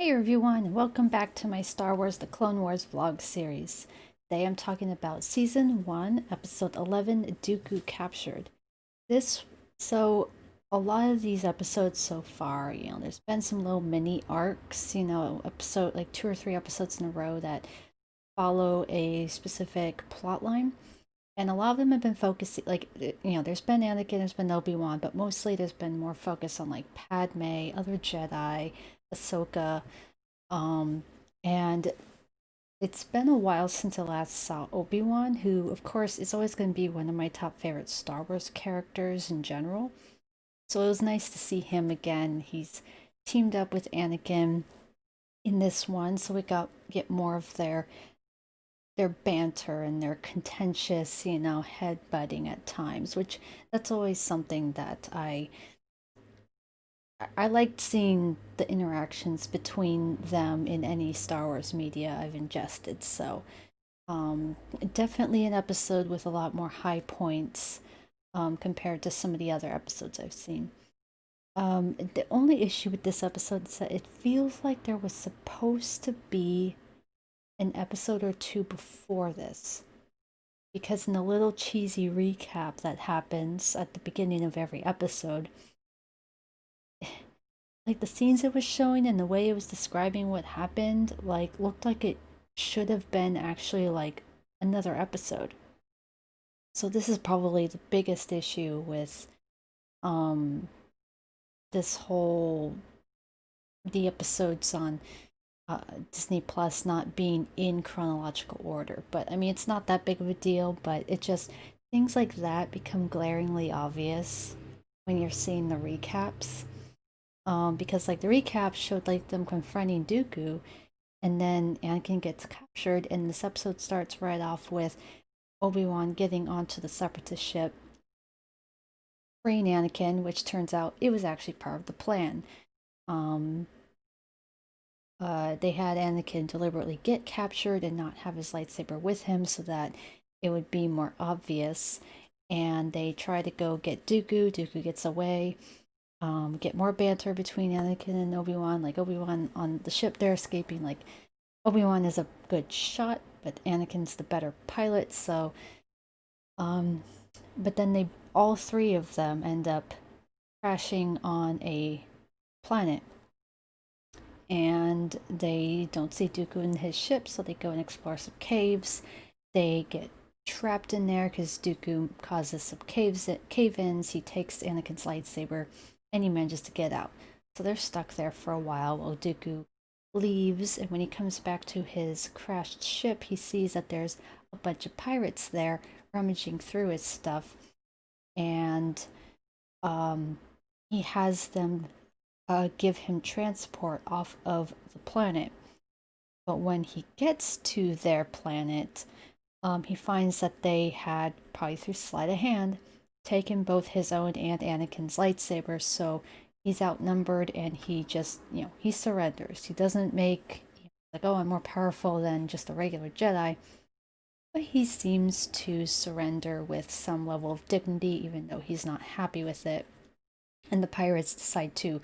Hey everyone, and welcome back to my Star Wars The Clone Wars vlog series. Today I'm talking about Season 1, Episode 11, Dooku Captured. This, so a lot of these episodes so far, there's been some little mini arcs, episode, like 2 or 3 episodes in a row that follow a specific plot line. And a lot of them have been focusing, there's been Anakin, there's been Obi-Wan, but mostly there's been more focus on like Padme, other Jedi, Ahsoka, um, and it's been a while since I last saw Obi-Wan, who, of course, is always going to be one of my top favorite Star Wars characters in general. So it was nice to see him again. He's teamed up with Anakin in this one, so we get more of their banter and their contentious, headbutting at times, which that's always something that I liked seeing the interactions between them in any Star Wars media I've ingested. So, definitely an episode with a lot more high points compared to some of the other episodes I've seen. The only issue with this episode is that it feels like there was supposed to be an episode or two before this. Because in the little cheesy recap that happens at the beginning of every episode, like the scenes it was showing and the way it was describing what happened like looked like it should have been actually like another episode. So this is probably the biggest issue with um this whole the episodes on Disney Plus not being in chronological order. But I mean, it's not that big of a deal, but it just things like that become glaringly obvious when you're seeing the recaps. Because like the recap showed like them confronting Dooku, and then Anakin gets captured, and this episode starts right off with Obi-Wan getting onto the Separatist ship, freeing Anakin, which turns out it was actually part of the plan. Um, they had Anakin deliberately get captured and not have his lightsaber with him so that it would be more obvious. And they try to go get Dooku. Dooku gets away. Get more banter between Anakin and Obi-Wan. Like Obi-Wan on the ship, they're escaping. Like Obi-Wan is a good shot, but Anakin's the better pilot. So, um, but then they all three of them end up crashing on a planet, and they don't see Dooku in his ship, so they go and explore some caves. They get trapped in there because Dooku causes some cave-ins. He takes Anakin's lightsaber, and he manages to get out. So they're stuck there for a while while Dooku leaves, and when he comes back to his crashed ship, he sees that there's a bunch of pirates there rummaging through his stuff, and um, he has them give him transport off of the planet. But when he gets to their planet, he finds that they had, probably through sleight of hand, taken both his own and Anakin's lightsabers, so he's outnumbered and he just, he surrenders. He doesn't make, like, oh, I'm more powerful than just a regular Jedi, but he seems to surrender with some level of dignity, even though he's not happy with it. And the pirates decide to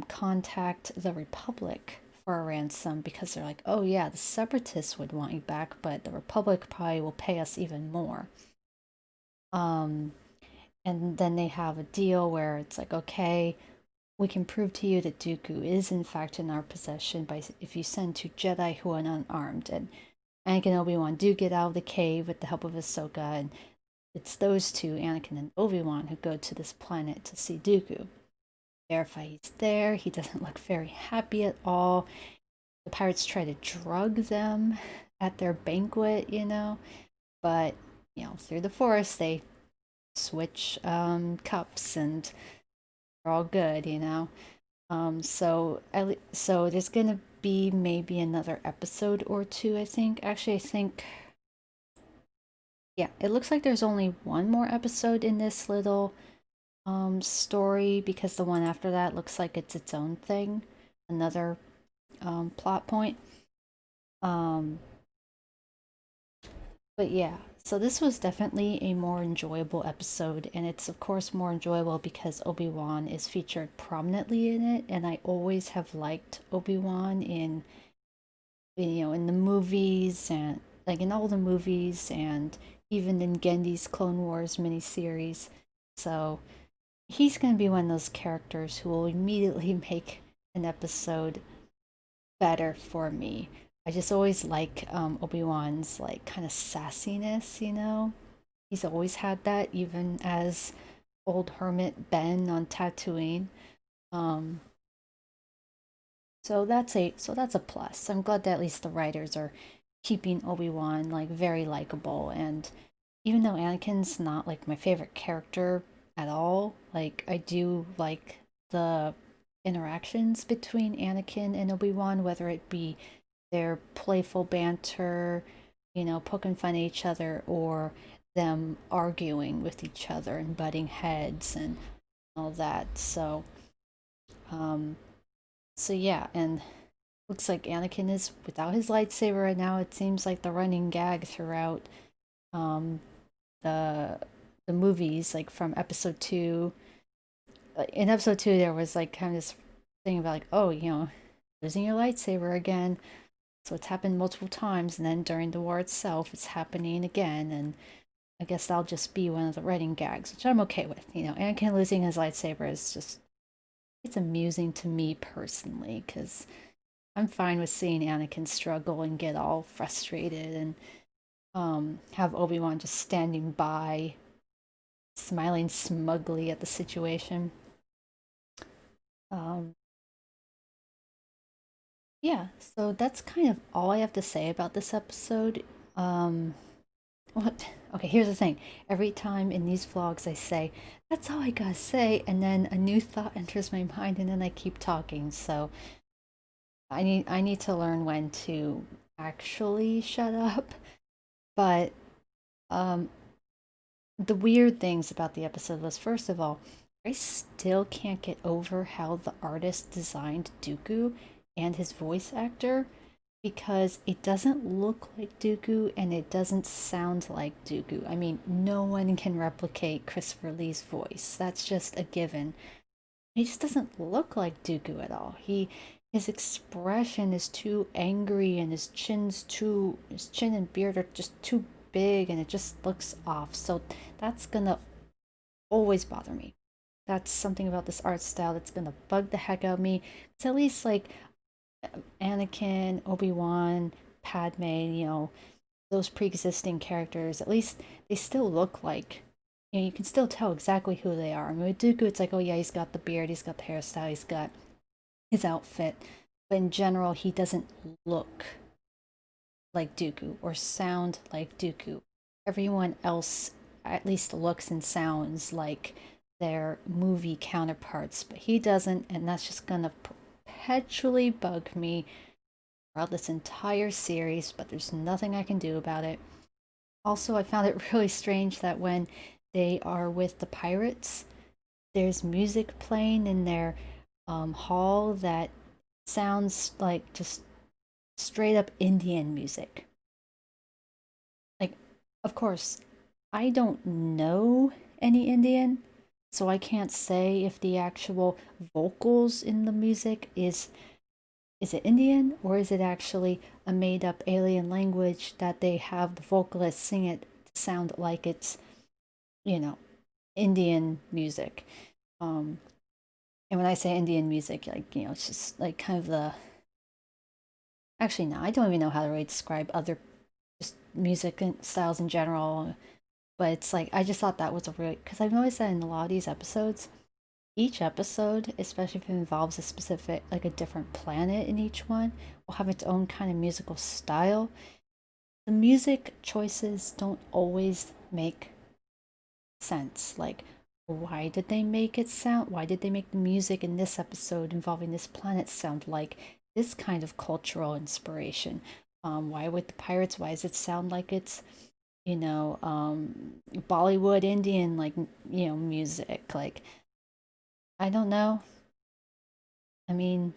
contact the Republic for a ransom because they're like, oh yeah, the Separatists would want you back, but the Republic probably will pay us even more. Um, and then they have a deal where it's like, okay, we can prove to you that Dooku is in fact in our possession by if you send 2 Jedi who are unarmed. And Anakin and Obi-Wan do get out of the cave with the help of Ahsoka, and it's those two, Anakin and Obi-Wan, who go to this planet to see Dooku. Verify he's there. He doesn't look very happy at all. The pirates try to drug them at their banquet, but through the forest they switch cups and they're all good. So there's gonna be maybe another episode or two. I think yeah, it looks like there's only one more episode in this little story because the one after that looks like it's its own thing, another plot point. Um, but yeah, So this was definitely a more enjoyable episode, and it's of course more enjoyable because Obi-Wan is featured prominently in it, and I always have liked Obi-Wan in the movies and like in all the movies and even in Gendy's Clone Wars miniseries. So he's going to be one of those characters who will immediately make an episode better for me. I just always like Obi-Wan's like kind of sassiness, you know? He's always had that, even as old hermit Ben on Tatooine. Um, so that's a plus. I'm glad that at least the writers are keeping Obi-Wan like very likable, and even though Anakin's not like my favorite character at all, like I do like the interactions between Anakin and Obi-Wan, whether it be their playful banter, poking fun at each other, or them arguing with each other and butting heads and all that. Um, so yeah, and looks like Anakin is without his lightsaber right now. It seems like the running gag throughout um, the the movies, like from episode two. In episode two, there was like kind of this thing about like, oh, losing your lightsaber again. So it's happened multiple times, and then during the war itself, it's happening again, and I guess that'll just be one of the writing gags, which I'm okay with. Anakin losing his lightsaber is just it's amusing to me personally because I'm fine with seeing Anakin struggle and get all frustrated and have Obi-Wan just standing by, smiling smugly at the situation. Um, yeah, so that's kind of all I have to say about this episode. Um, what? Okay, here's the thing. Every time in these vlogs, I say, that's all I gotta say, and then a new thought enters my mind, and then I keep talking. So I need to learn when to actually shut up. But um, the weird things about the episode was, first of all, I still can't get over how the artist designed Dooku and his voice actor because it doesn't look like Dooku and it doesn't sound like Dooku. I mean, no one can replicate Christopher Lee's voice. That's just a given. He just doesn't look like Dooku at all. His expression is too angry and his chin and beard are just too big and it just looks off. So that's gonna always bother me. That's something about this art style that's gonna bug the heck out of me. It's at least like Anakin, Obi-Wan, Padme, those pre-existing characters, at least they still look like, you can still tell exactly who they are. I mean, with Dooku, it's like, oh yeah, he's got the beard, he's got the hairstyle, he's got his outfit. But in general, he doesn't look like Dooku or sound like Dooku. Everyone else at least looks and sounds like their movie counterparts, but he doesn't, and that's just gonna perpetually bug me throughout this entire series, but there's nothing I can do about it. Also, I found it really strange that when they are with the pirates, there's music playing in their hall that sounds like just straight up Indian music. Like, of course, I don't know any Indian, so I can't say if the actual vocals in the music is it Indian or is it actually a made up alien language that they have the vocalists sing it to sound like it's, you know, Indian music. Um, and when I say Indian music, like, it's just like kind of the. Actually, no, I don't even know how to really describe other just music styles in general. But it's like, I just thought that was a really. Because I've noticed that in a lot of these episodes, each episode, especially if it involves a specific, like a different planet in each one, will have its own kind of musical style. The music choices don't always make sense. Like, why did they make it sound? Why did they make the music in this episode involving this planet sound like this kind of cultural inspiration? Why with the pirates? Why does it sound like it's Bollywood Indian like music? Like, I don't know. I mean,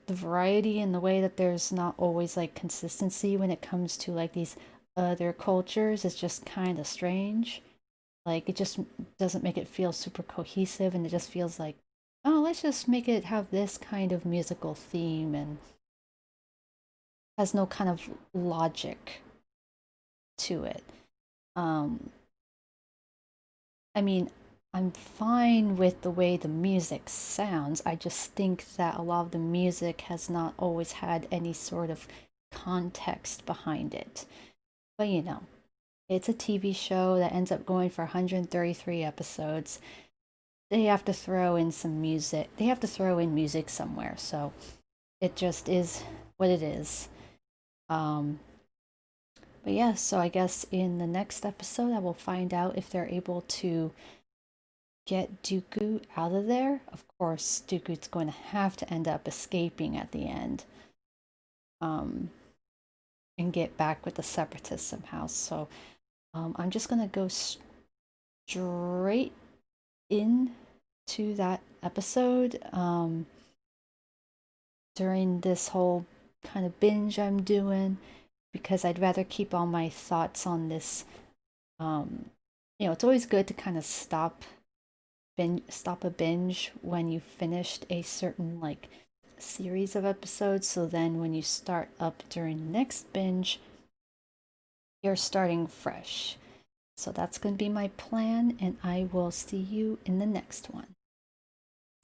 the variety and the way that there's not always like consistency when it comes to like these other cultures is just kind of strange. Like it just doesn't make it feel super cohesive, and it just feels like, oh, let's just make it have this kind of musical theme and has no kind of logic to it. Um, I mean, I'm fine with the way the music sounds. I just think that a lot of the music has not always had any sort of context behind it. But it's a TV show that ends up going for 133 episodes. They have to throw in some music. They have to throw in music somewhere. So it just is what it is. Um, but yeah, so I guess in the next episode, I will find out if they're able to get DOOKU out of there. Of course, DOOKU's going to have to end up escaping at the end, um, and get back with the separatists somehow. So I'm just gonna go straight into that episode during this whole kind of binge I'm doing, because I'd rather keep all my thoughts on this. It's always good to kind of stop a binge when you finished a certain like series of episodes, so then when you start up during the next binge, you're starting fresh. So that's going to be my plan, and I will see you in the next one.